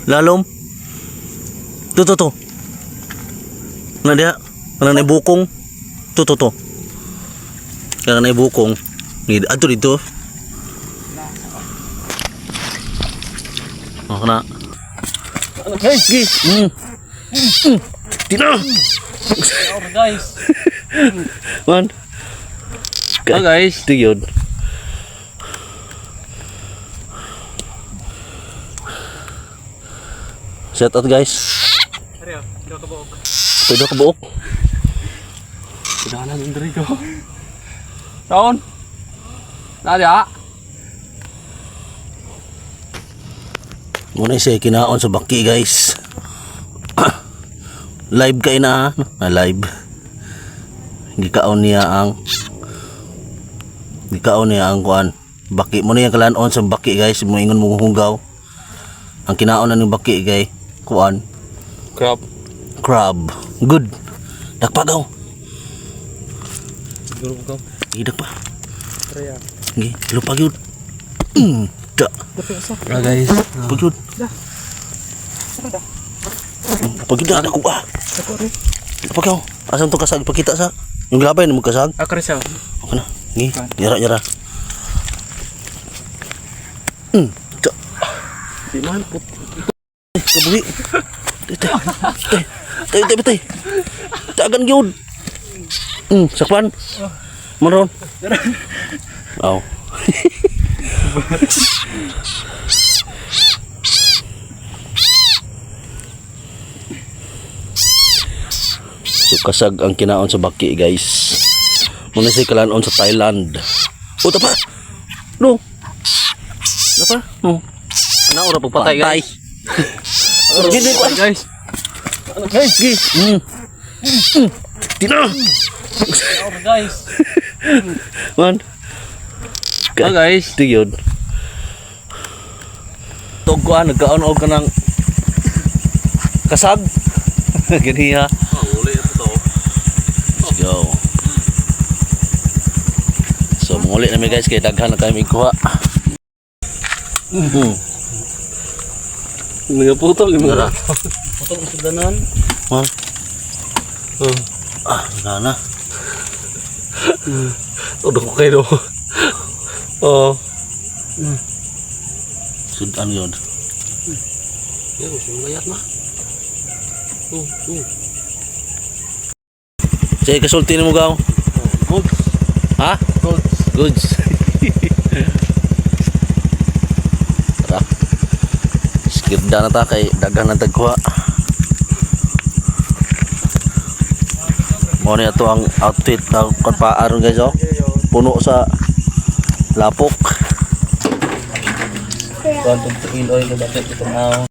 Lalom. To. Ano dia? Ano na bukong? To. Kaya na bukong. Ato dito. Oh, na. Hey, gi. Tina. Guys. Man. Oh, guys. Ito yun. Shout out guys. Ariyo, dito ka buok. Pwede ka buok. Pinala ng diri ko. Taon. Nadia. Muna siya kinaon sa baki guys. Live kayo na ha? Live. Gikaon niya ang kuan. Baki mo na yung kalanon sa baki guys. Mo ingon mo hunggaw. Ang kinaon na ng baki guys. Kuan. Crab. Good. Dakpa daw. Siguro ko. Dakpa. Ariyo. Ngi, lupa gyud. Da. Ah, guys. Pagyud. Pagyud na ako ba? Pagaw. Asam to kasag pakita sa. Yung labay na mo kasag. Ako rin siya. Okay na. Ngi, yara. Da. Di man put. Kabuhi. Tay. Tagan gyud. Sakpan. Maron. Aw. So kasag ang kinaon sa baki guys. Muna siya kalanon sa Thailand. O tapa. No. Tapa. No. Ana ora pagpatay guys. Gini ko Guys. guys. Tina. Oh, guys. Man. Oh, guys. Ito yun. Tog ko nagkaon og kanang kasag. Gani ha. Uli ito to. Let's go. So muli na mi guys kay daghan na kami kuha. Mga putol yung Tara. putol sa danan. Man. Gana. Udah ko kayo. Oh. Sudan yun. Ya, sumayat na. Sige kasulti mo gaw. Good. Ha? Good. Goods. Tara. Skirda na ta kay daghan na tagkuha. Mo ni ato ang outfit na konpaaron guys oh. Puno sa lapok. Kontot sa iloy na bakit ito na.